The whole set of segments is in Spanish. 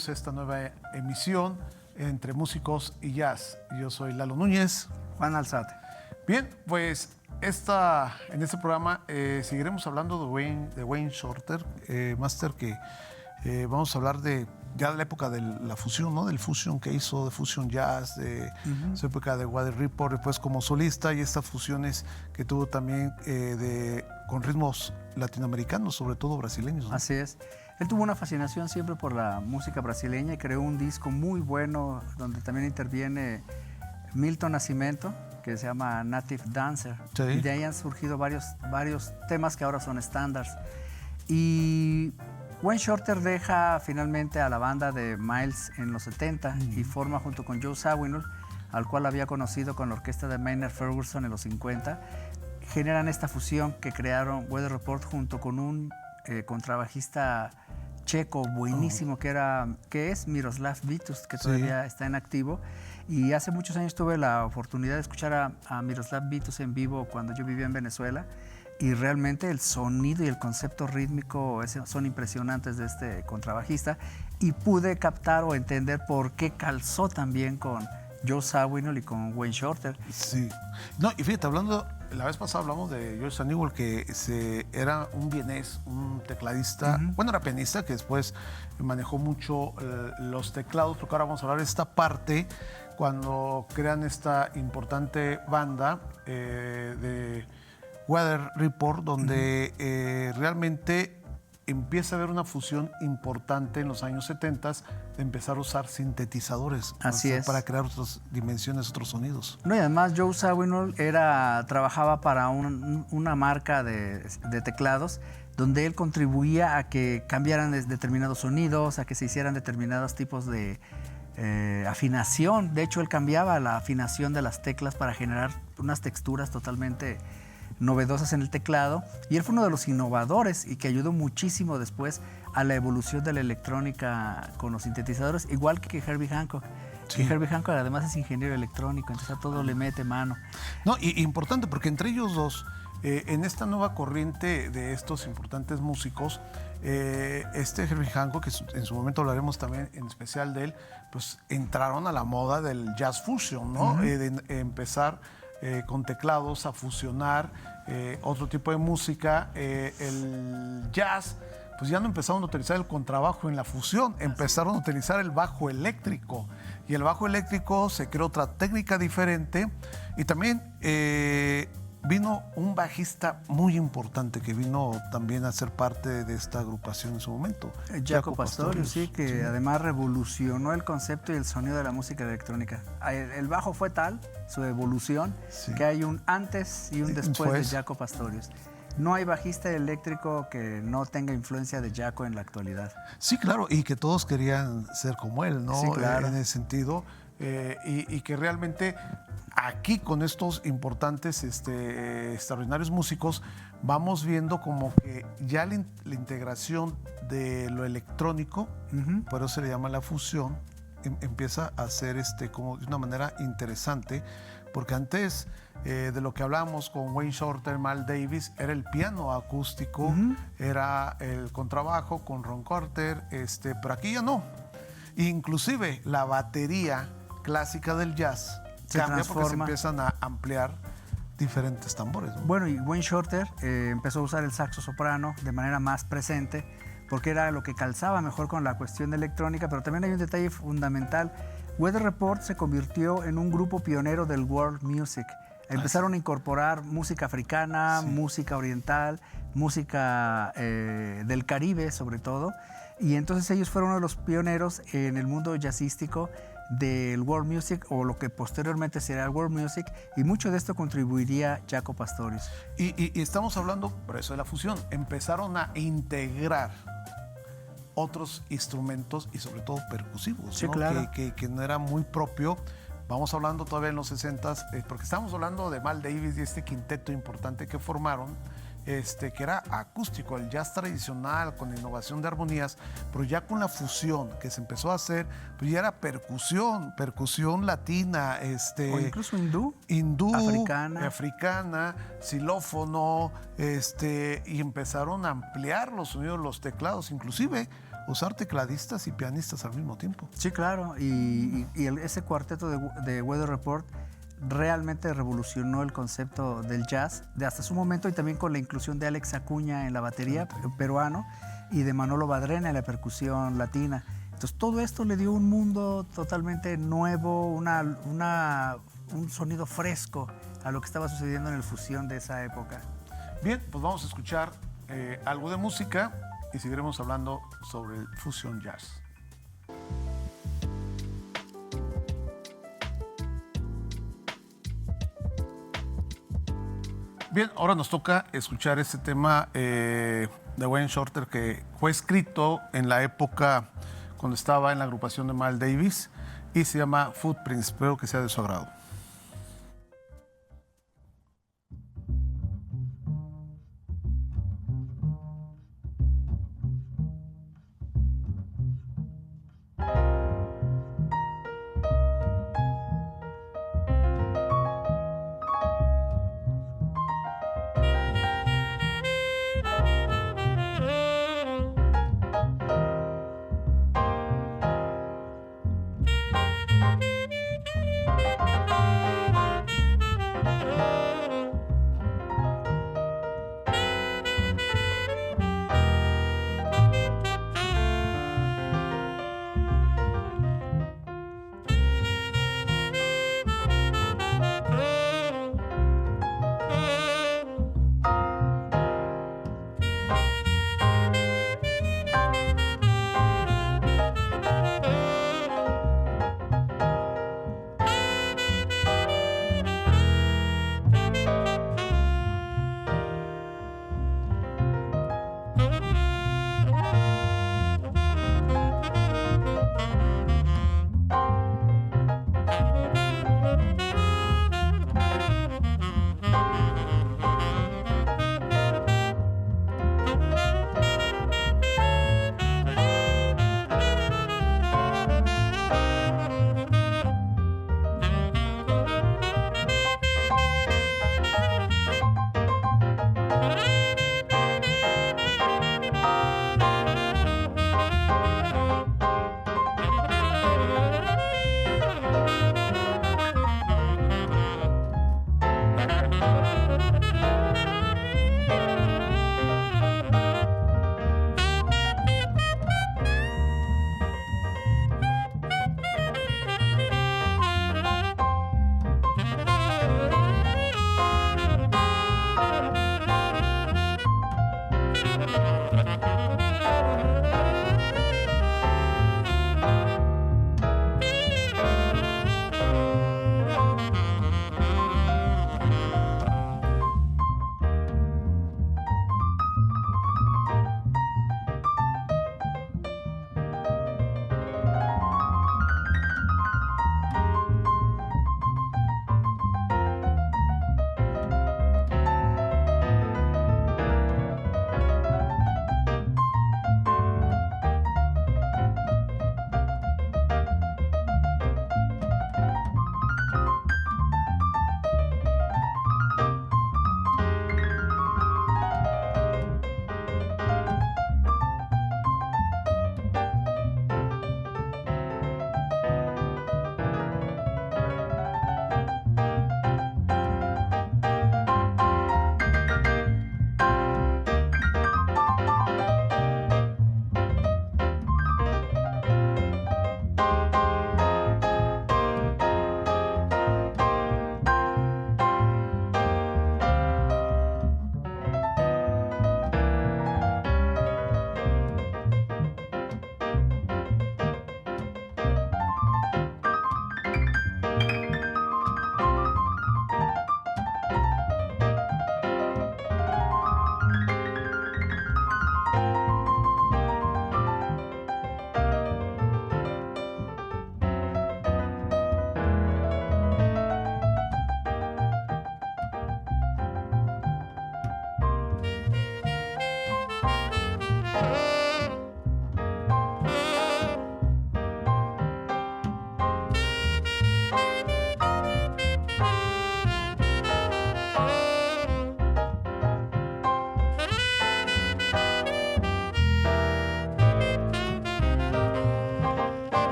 bienvenidos a esta nueva emisión entre músicos y jazz. Yo soy Lalo Núñez. Juan Alzate. Bien, pues en este programa seguiremos hablando de Wayne Shorter, máster, que vamos a hablar de ya de la época de la fusión, ¿no? Del fusion que hizo, de fusion jazz, de su época de Weather Report, después como solista, y estas fusiones que tuvo también con ritmos latinoamericanos, sobre todo brasileños, ¿no? Así es. Él tuvo una fascinación siempre por la música brasileña y creó un disco muy bueno donde también interviene Milton Nascimento, que se llama Native Dancer. Sí. Y de ahí han surgido varios temas que ahora son estándares. Y Wayne Shorter deja finalmente a la banda de Miles en los 70 y forma junto con Joe Zawinul, al cual había conocido con la orquesta de Maynard Ferguson en los 50. Generan esta fusión que crearon Weather Report junto con un contrabajista checo buenísimo que es Miroslav Vitous, que todavía está en activo. Y hace muchos años tuve la oportunidad de escuchar a Miroslav Vitous en vivo cuando yo vivía en Venezuela. Y realmente el sonido y el concepto rítmico son impresionantes de este contrabajista. Y pude captar o entender por qué calzó también con Joe Zawinul y con Wayne Shorter. Sí. No, y fíjate, la vez pasada hablamos de George Zawinul, que era un vienés, un tecladista, bueno, era pianista, que después manejó mucho los teclados, porque ahora vamos a hablar de esta parte, cuando crean esta importante banda de Weather Report, donde realmente empieza a haber una fusión importante en los años 70 de empezar a usar sintetizadores. Así es. Para crear otras dimensiones, otros sonidos. No, y además Joe Zawinul trabajaba para una marca de teclados donde él contribuía a que cambiaran determinados sonidos, a que se hicieran determinados tipos de afinación. De hecho, él cambiaba la afinación de las teclas para generar unas texturas totalmente novedosas en el teclado, y él fue uno de los innovadores y que ayudó muchísimo después a la evolución de la electrónica con los sintetizadores, igual que Herbie Hancock. Sí. Que Herbie Hancock además es ingeniero electrónico, entonces a todo le mete mano. No, y importante, porque entre ellos dos, en esta nueva corriente de estos importantes músicos, Herbie Hancock, que en su momento hablaremos también en especial de él, pues entraron a la moda del jazz fusion, ¿no? De empezar con teclados a fusionar otro tipo de música. El jazz, pues ya no empezaron a utilizar el contrabajo en la fusión, empezaron a utilizar el bajo eléctrico. Y el bajo eléctrico se creó otra técnica diferente. Y también vino un bajista muy importante que vino también a ser parte de esta agrupación en su momento. Jaco Pastorius, sí, que además revolucionó el concepto y el sonido de la música electrónica. El bajo fue tal, su evolución, que hay un antes y un después de Jaco Pastorius. No hay bajista eléctrico que no tenga influencia de Jaco en la actualidad. Sí, claro, y que todos querían ser como él, ¿no? Sí, claro. En ese sentido, y que realmente aquí con estos importantes, extraordinarios músicos, vamos viendo como que ya la integración de lo electrónico, por eso se le llama la fusión, empieza a ser como de una manera interesante, porque antes de lo que hablamos con Wayne Shorter, Miles Davis, era el piano acústico, era el contrabajo con Ron Carter, pero aquí ya no. Inclusive la batería clásica del jazz cambia porque se empiezan a ampliar diferentes tambores, ¿no? Bueno, y Wayne Shorter empezó a usar el saxo soprano de manera más presente porque era lo que calzaba mejor con la cuestión electrónica, pero también hay un detalle fundamental. Weather Report se convirtió en un grupo pionero del world music. Empezaron a incorporar música africana, música oriental, música del Caribe sobre todo, y entonces ellos fueron uno de los pioneros en el mundo jazzístico del world music, o lo que posteriormente será el world music, y mucho de esto contribuiría Jaco Pastorius. Y estamos hablando, por eso de la fusión, empezaron a integrar otros instrumentos y sobre todo percusivos, sí, ¿no? Claro. Que no era muy propio. Vamos hablando todavía en los 60s, porque estamos hablando de Miles Davis y este quinteto importante que formaron, que era acústico, el jazz tradicional con innovación de armonías, pero ya con la fusión que se empezó a hacer, pues ya era percusión latina, o incluso hindú, africana, xilófono, y empezaron a ampliar los sonidos de los teclados, inclusive usar tecladistas y pianistas al mismo tiempo. Sí, claro, ese cuarteto de Weather Report realmente revolucionó el concepto del jazz de hasta su momento, y también con la inclusión de Alex Acuña en la batería, peruano, y de Manolo Badrena en la percusión latina. Entonces todo esto le dio un mundo totalmente nuevo, un sonido fresco a lo que estaba sucediendo en el fusión de esa época. Bien, pues vamos a escuchar algo de música y seguiremos hablando sobre el fusion jazz. Bien, ahora nos toca escuchar este tema de Wayne Shorter, que fue escrito en la época cuando estaba en la agrupación de Miles Davis y se llama Footprints. Espero que sea de su agrado.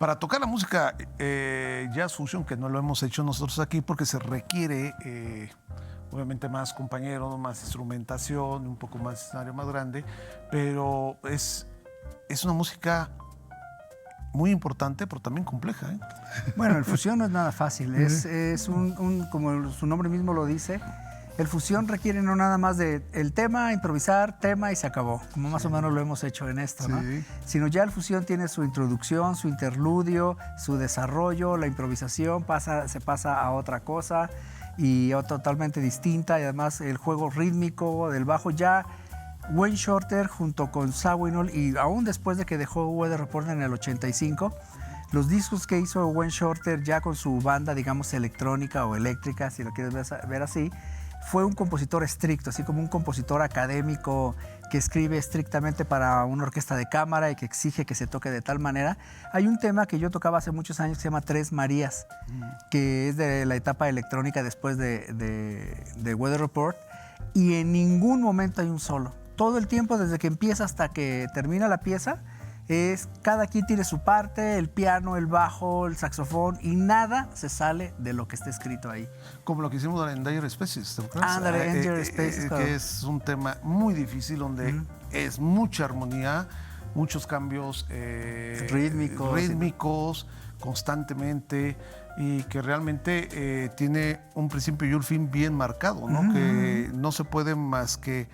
Para tocar la música jazz fusion, que no lo hemos hecho nosotros aquí porque se requiere obviamente más compañeros, más instrumentación, un poco más escenario más grande, pero es una música muy importante, pero también compleja. Bueno, el fusión no es nada fácil, es como su nombre mismo lo dice, el fusión requiere no nada más de el tema, improvisar, tema y se acabó, como más o menos lo hemos hecho en esto, ¿no? Sino ya el fusión tiene su introducción, su interludio, su desarrollo, la improvisación se pasa a otra cosa y totalmente distinta, y además el juego rítmico del bajo ya. Wayne Shorter junto con Zawinul, y aún después de que dejó Weather Report en el 85, los discos que hizo Wayne Shorter ya con su banda, digamos, electrónica o eléctrica, si lo quieres ver así, fue un compositor estricto, así como un compositor académico que escribe estrictamente para una orquesta de cámara y que exige que se toque de tal manera. Hay un tema que yo tocaba hace muchos años que se llama Tres Marías, que es de la etapa electrónica después de Weather Report, y en ningún momento hay un solo. Todo el tiempo, desde que empieza hasta que termina la pieza, cada quien tiene su parte, el piano, el bajo, el saxofón, y nada se sale de lo que está escrito ahí. Como lo que hicimos en Endangered Species, ¿te acuerdas? Endangered Species, claro. Que es un tema muy difícil, donde es mucha armonía, muchos cambios rítmicos constantemente, y que realmente tiene un principio y un fin bien marcado, ¿no? Que no se puede más que...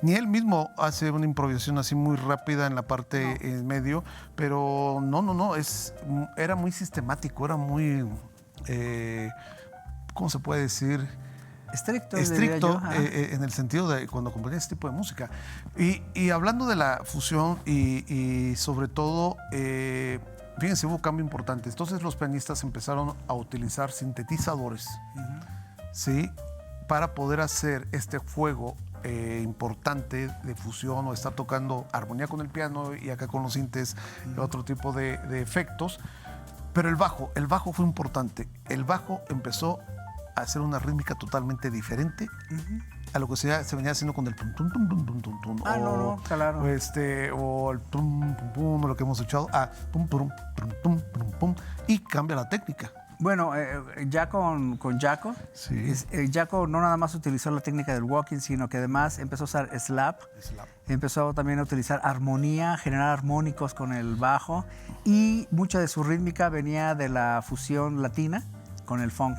Ni él mismo hace una improvisación así muy rápida en la parte en medio, pero no, era muy sistemático, era muy, ¿cómo se puede decir? Estricto en el sentido de cuando componía este tipo de música. Y hablando de la fusión y sobre todo, fíjense, hubo un cambio importante. Entonces los pianistas empezaron a utilizar sintetizadores, ¿sí? Para poder hacer este juego importante de fusión, o estar tocando armonía con el piano y acá con los sintes, otro tipo de efectos. Pero el bajo fue importante. El bajo empezó a hacer una rítmica totalmente diferente a lo que se venía haciendo con el tum tum tum tum tum tum tum. Claro. O el tum pum pum, lo que hemos escuchado, pum pum pum pum pum pum, y cambia la técnica. Bueno, ya con Jaco, Jaco no nada más utilizó la técnica del walking, sino que además empezó a usar slap. Empezó también a utilizar armonía, generar armónicos con el bajo, y mucha de su rítmica venía de la fusión latina con el funk.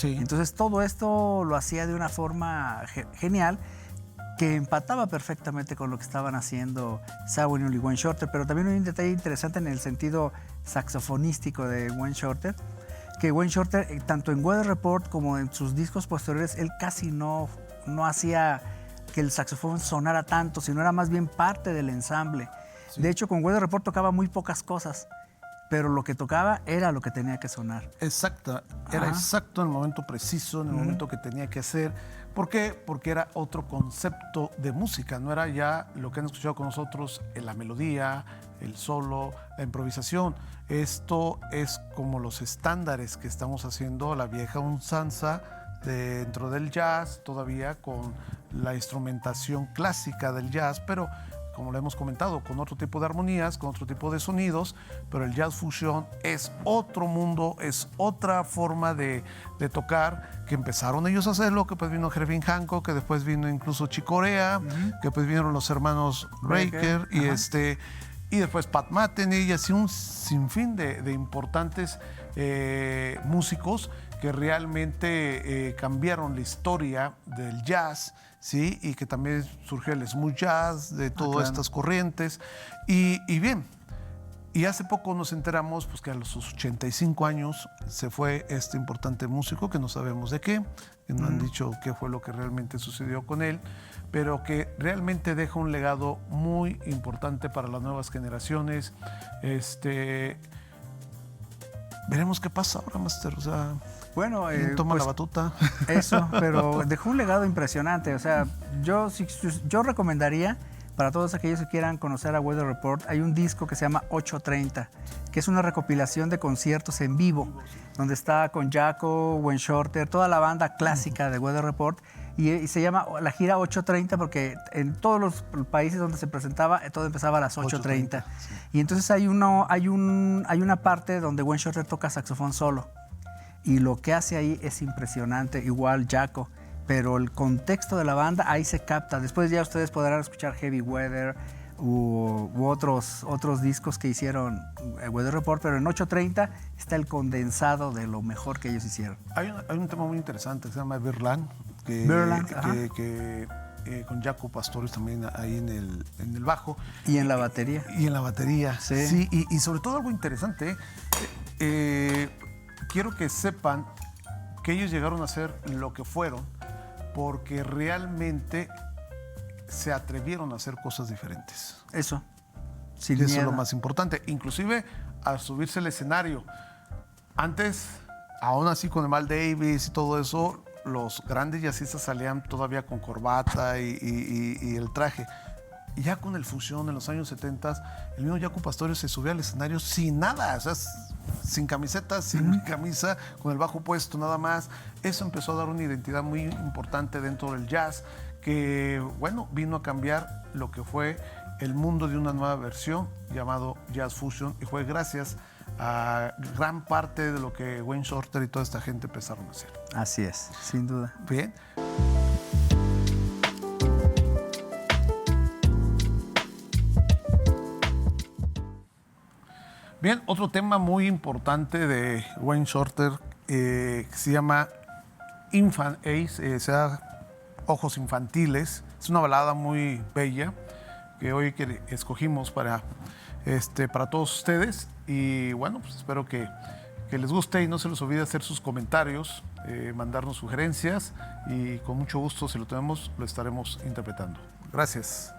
Entonces todo esto lo hacía de una forma genial, que empataba perfectamente con lo que estaban haciendo Zawinul y Wayne Shorter. Pero también hay un detalle interesante en el sentido saxofonístico de Wayne Shorter, que Wayne Shorter, tanto en Weather Report como en sus discos posteriores, él casi no hacía que el saxofón sonara tanto, sino era más bien parte del ensamble. De hecho, con Weather Report tocaba muy pocas cosas, pero lo que tocaba era lo que tenía que sonar. Era exacto en el momento preciso, en el momento que tenía que hacer. ¿Por qué? Porque era otro concepto de música, no era ya lo que han escuchado con nosotros, la melodía, el solo, la improvisación. Esto es como los estándares que estamos haciendo, la vieja usanza dentro del jazz, todavía con la instrumentación clásica del jazz, pero como lo hemos comentado, con otro tipo de armonías, con otro tipo de sonidos, pero el jazz fusion es otro mundo, es otra forma de tocar, que empezaron ellos a hacerlo, que pues vino Herbie Hancock, que después vino incluso Chick Corea, que pues vinieron los hermanos Breaker, y después Pat Metheny, y así un sinfín de importantes músicos que realmente cambiaron la historia del jazz, ¿sí? Y que también surgió el smooth jazz, de todas estas corrientes. Y bien, y hace poco nos enteramos pues, que a los 85 años se fue este importante músico, que no sabemos de qué, que no han dicho qué fue lo que realmente sucedió con él, pero que realmente deja un legado muy importante para las nuevas generaciones. Veremos qué pasa ahora, Master. O sea, bueno, ¿quién toma la batuta? Eso, pero dejó un legado impresionante. O sea, yo recomendaría para todos aquellos que quieran conocer a Weather Report, hay un disco que se llama 830, que es una recopilación de conciertos en vivo, donde está con Jaco, Wayne Shorter, toda la banda clásica de Weather Report, y se llama la gira 830 porque en todos los países donde se presentaba, todo empezaba a las 8:30. Sí. Y entonces hay una parte donde Wayne Shorter toca saxofón solo, y lo que hace ahí es impresionante, igual Jaco. Pero el contexto de la banda ahí se capta. Después ya ustedes podrán escuchar Heavy Weather u otros discos que hicieron Weather Report, pero en 830 está el condensado de lo mejor que ellos hicieron. Hay un tema muy interesante que se llama Berlán, con Jaco Pastorius también ahí en el bajo. Y en la batería. Y en la batería, sí. Sí, y sobre todo algo interesante, quiero que sepan que ellos llegaron a ser lo que fueron porque realmente se atrevieron a hacer cosas diferentes. Eso, sin miedo. Eso es lo más importante. Inclusive a subirse al escenario. Antes, aún así con el Miles Davis y todo eso, los grandes jazzistas salían todavía con corbata y el traje. Y ya con el Fusión en los años 70, el mismo Jaco Pastorius se subía al escenario sin nada, o sea, sin camiseta, sin camisa, con el bajo puesto nada más. Eso empezó a dar una identidad muy importante dentro del jazz, que, bueno, vino a cambiar lo que fue el mundo de una nueva versión llamado Jazz Fusion, y fue gracias a gran parte de lo que Wayne Shorter y toda esta gente empezaron a hacer. Así es, sin duda. Bien. Bien, otro tema muy importante de Wayne Shorter que se llama Infant Ace, sea Ojos Infantiles. Es una balada muy bella que hoy escogimos para todos ustedes. Y bueno, pues espero que les guste y no se les olvide hacer sus comentarios, mandarnos sugerencias y con mucho gusto, si lo tenemos, lo estaremos interpretando. Gracias.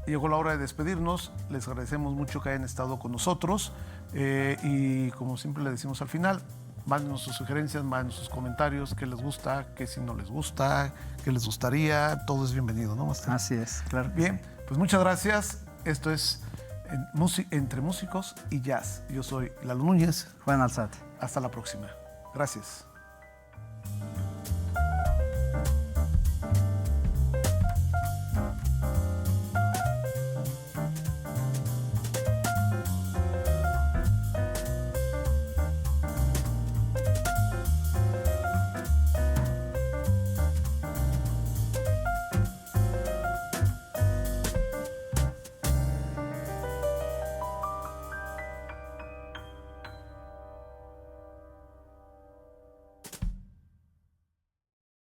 llegó la hora de despedirnos. Les agradecemos mucho que hayan estado con nosotros. Y como siempre le decimos al final, mándenos sus sugerencias, mándenos sus comentarios, qué les gusta, qué si no les gusta, qué les gustaría. Todo es bienvenido, ¿no, Master? Así es, claro que Bien, sí. pues muchas gracias. Esto es Entre Músicos y Jazz. Yo soy Lalo Núñez. Juan Alzate. Hasta la próxima. Gracias.